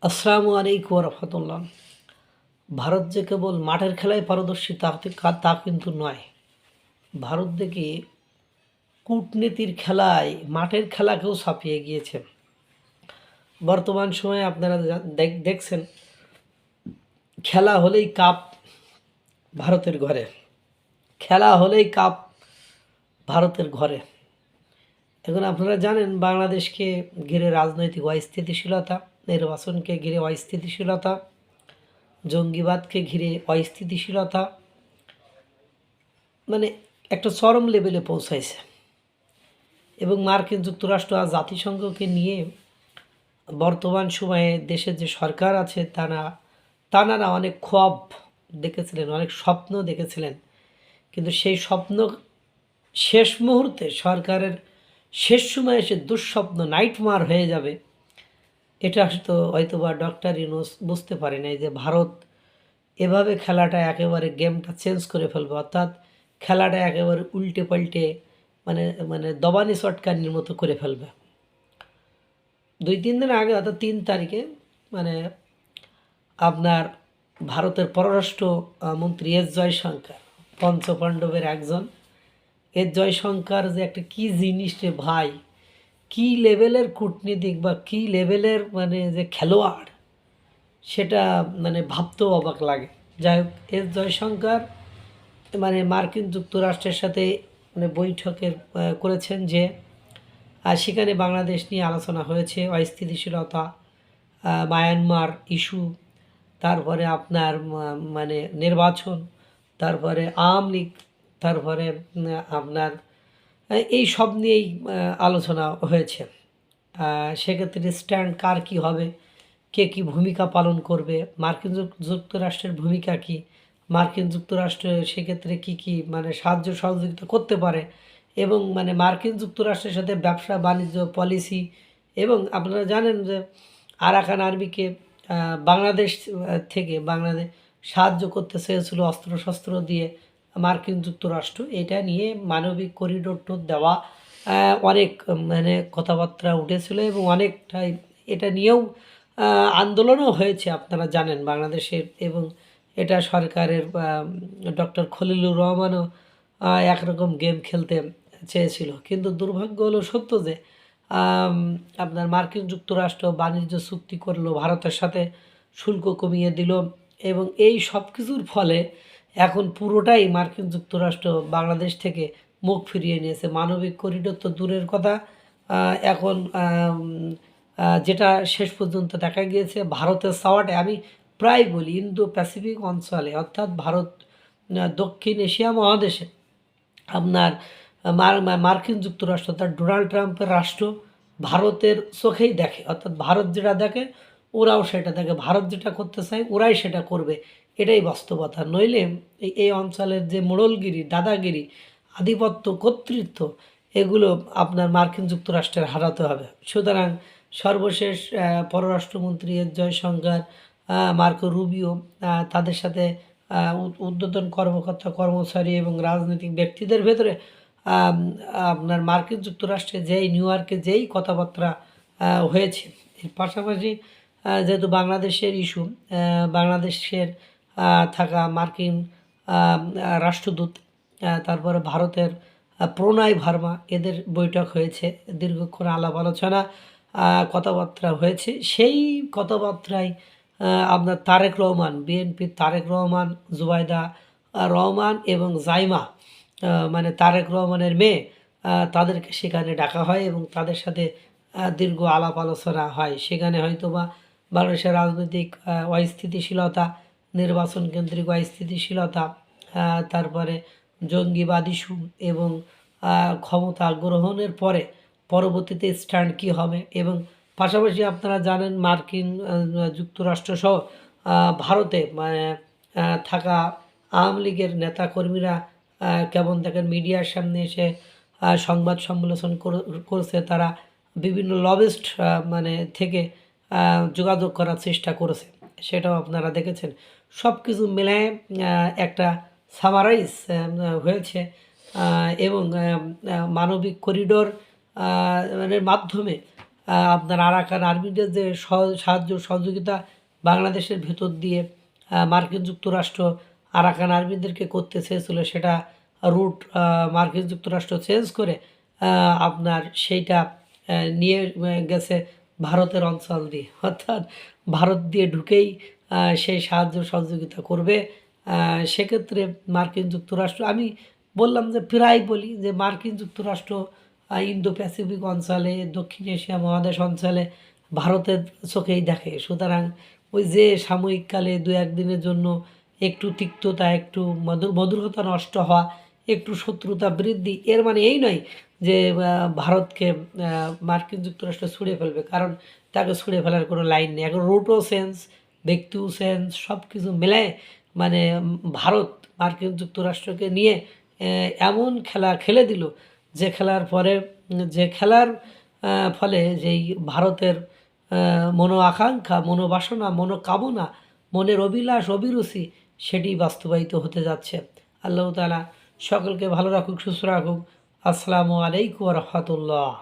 আসসালামু আলাইকুম রহমতুল্লাহ। ভারত যে কেবল মাঠের খেলায় পারদর্শী তা কিন্তু নয়। ভারত দেখি কূটনীতির খেলায় মাঠের খেলাকেও ছাপিয়ে গিয়েছে। বর্তমান সময়ে আপনারা দেখছেন, খেলা হলেই কাপ ভারতের ঘরে, খেলা হলেই কাপ ভারতের ঘরে। এখন আপনারা জানেন, বাংলাদেশকে ঘিরে রাজনৈতিক অস্থিতিশীলতা, নির্বাচনকে ঘিরে অস্থিতিশীলতা, জঙ্গিবাদকে ঘিরে অস্থিতিশীলতা, মানে একটা চরম লেভেলে পৌঁছাইছে। এবং মার্কিন যুক্তরাষ্ট্র আর জাতিসংঘকে নিয়ে বর্তমান সময়ে দেশের যে সরকার আছে তানারা অনেক খ্বব দেখেছিলেন, অনেক স্বপ্ন দেখেছিলেন, কিন্তু সেই স্বপ্ন শেষ মুহূর্তে সরকারের শেষ সময় এসে দুঃস্বপ্ন, নাইটমার হয়ে যাবে। এটা হয়তোবা ডক্টর ইউনূস বুঝতে পারে নাই যে ভারত এভাবে খেলাটা একেবারে গেমটা চেঞ্জ করে ফেলবে, অর্থাৎ খেলাটা একেবারে উল্টে পাল্টে মানে মানে দবানি চটকানির মতো করে ফেলবে। 2-3 দিন আগে, অর্থাৎ 3 তারিখে, মানে আপনার ভারতের পররাষ্ট্র মন্ত্রী এস জয়শঙ্কর, পঞ্চপাণ্ডবের একজন, এস জয়শঙ্কর যে একটা কী জিনিস রে ভাই, কী লেভেলের কূটনীতিক বা কী লেভেলের যে খেলোয়াড়, সেটা ভাবতেও অবাক লাগে। যাই হোক, এস জয়শঙ্কর মার্কিন যুক্তরাষ্ট্রের সাথে বৈঠকের করেছেন, যে সেখানে বাংলাদেশ নিয়ে আলোচনা হয়েছে, অস্থিতিশীলতা, মায়ানমার ইস্যু, তারপরে আপনার নির্বাচন, তারপরে আওয়ামী লীগ, তারপরে আপনার এই সব নিয়েই আলোচনা হয়েছে। সেক্ষেত্রে স্ট্যান্ড কার কী হবে, কে কী ভূমিকা পালন করবে, মার্কিন যুক্তরাষ্ট্রের ভূমিকা কী, মার্কিন যুক্তরাষ্ট্র সেক্ষেত্রে কী কী সাহায্য সহযোগিতা করতে পারে, এবং মার্কিন যুক্তরাষ্ট্রের সাথে ব্যবসা বাণিজ্য পলিসি। এবং আপনারা জানেন যে আরাকান আর্মিকে বাংলাদেশ থেকে সাহায্য করতে চেয়েছিল অস্ত্রশস্ত্র দিয়ে মার্কিন যুক্তরাষ্ট্র। এটা নিয়ে মানবিক করিডোর দেওয়া অনেক কথাবার্তা উঠেছিল, এবং অনেকটাই এটা নিয়েও আন্দোলনও হয়েছে আপনারা জানেন বাংলাদেশের। এবং এটা সরকারের ডক্টর খলিলুর রহমানও একরকম গেম খেলতে চেয়েছিল, কিন্তু দুর্ভাগ্য হলো সত্য যে আপনার মার্কিন যুক্তরাষ্ট্র বাণিজ্য চুক্তি করলো ভারতের সাথে, শুল্ক কমিয়ে দিল, এবং এই সব কিছুর ফলে এখন পুরোটাই মার্কিন যুক্তরাষ্ট্র বাংলাদেশ থেকে মুখ ফিরিয়ে নিয়েছে। মানবিক করিডোর তো দূরের কথা, এখন যেটা শেষ পর্যন্ত দেখা গিয়েছে ভারতের সাওয়াটে, আমি প্রায় বলি ইন্দো প্যাসিফিক অঞ্চলে, অর্থাৎ ভারত দক্ষিণ এশিয়া মহাদেশে আপনার মার্কিন যুক্তরাষ্ট্র, তার ডোনাল্ড ট্রাম্পের রাষ্ট্র ভারতের চোখেই দেখে, অর্থাৎ ভারত যেটা দেখে ওরাও সেটা দেখে, ভারত যেটা করতে চায় ওরাই সেটা করবে, এটাই বাস্তবতা। নইলে এই অঞ্চলের যে মোড়লগিরি, দাদাগিরি, আধিপত্য, কর্তৃত্ব, এগুলো আপনার মার্কিন যুক্তরাষ্ট্রের হারাতে হবে। সুতরাং সর্বশেষ পররাষ্ট্রমন্ত্রী এস জয়শঙ্কর, মার্কো রুবিও, তাদের সাথে ঊর্ধ্বতন কর্মকর্তা কর্মচারী এবং রাজনৈতিক ব্যক্তিদের ভেতরে আপনার মার্কিন যুক্তরাষ্ট্রে নিউ ইয়র্কে যেই কথাবার্তা হয়েছে। এর পাশাপাশি যেহেতু বাংলাদেশের ইস্যু, বাংলাদেশের থাকা মার্কিন রাষ্ট্রদূত, তারপরে ভারতের প্রণয় ভার্মা, এদের বৈঠক হয়েছে, দীর্ঘক্ষণ আলাপ আলোচনা কথাবার্তা হয়েছে। সেই কথাবার্তায় আপনার তারেক রহমান, বিএনপির তারেক রহমান, জুবাইদা রহমান এবং জাইমা, তারেক রহমানের মেয়ে, তাদেরকে সেখানে ডাকা হয় এবং তাদের সাথে দীর্ঘ আলাপ আলোচনা হয়। সেখানে হয়তোবা বাংলাদেশের রাজনৈতিক অস্থিতিশীলতা, নির্বাচন কেন্দ্রিক অস্থিতিশীলতা, তারপরে জঙ্গিবাদ ইস্যু, এবং ক্ষমতা গ্রহণের পরে পরবর্তীতে স্ট্যান্ড কী হবে, এবং পাশাপাশি আপনারা জানেন মার্কিন যুক্তরাষ্ট্রসহ ভারতে থাকা আওয়ামী লীগের নেতাকর্মীরা কেমন দেখেন মিডিয়ার সামনে এসে সংবাদ সম্মেলন করছে, তারা বিভিন্ন লবিস্ট থেকে যোগাযোগ করার চেষ্টা করেছে, সেটাও আপনারা দেখেছেন। সব কিছু মিলায়ে একটা সামারাইজ হয়েছে, এবং মানবিক করিডোর মাধ্যমে আপনার আরাকান আর্মিদের যে সাহায্য সহযোগিতা বাংলাদেশের ভেতর দিয়ে মার্কিন যুক্তরাষ্ট্র আরাকান আর্মিদেরকে করতে চেয়েছিল, সেটা রুট মার্কিন যুক্তরাষ্ট্র চেঞ্জ করে আপনার সেইটা নিয়ে গেছে ভারতের অঞ্চল দিয়ে, অর্থাৎ ভারত দিয়ে ঢুকেই সেই সাহায্য সহযোগিতা করবে। সেক্ষেত্রে মার্কিন যুক্তরাষ্ট্র, আমি বললাম যে প্রায় বলি যে মার্কিন যুক্তরাষ্ট্র ইন্দো প্যাসিফিক অঞ্চলে, দক্ষিণ এশিয়া মহাদেশ অঞ্চলে ভারতের চোখেই দেখে। সুতরাং ওই যে সাময়িককালে দু একদিনের জন্য একটু তিক্ততা, একটু মধুরতা নষ্ট হওয়া, একটু শত্রুতা বৃদ্ধি, এর মানে এই নয় যে ভারতকে মার্কিন যুক্তরাষ্ট্র ছুঁড়ে ফেলবে, কারণ তাকে ছুঁড়ে ফেলার কোনো লাইন নেই। এখন রুটও সেন্স, ব্যক্তিও সেন্স, সব কিছু মিলায় মানে ভারত মার্কিন যুক্তরাষ্ট্রকে নিয়ে এমন খেলা খেলে দিল, যে খেলার পরে যে খেলার ফলে যেই ভারতের মনো আকাঙ্ক্ষা, মনোবাসনা, মনোকামনা, মনের অভিলাষ, অভিরুচি, সেটি বাস্তবায়িত হতে যাচ্ছে। আল্লাহ তাআলা সকলকে ভালো রাখুক, সুস্থ রাখুক। আসসালামু আলাইকুম ওয়া রাহমাতুল্লাহ।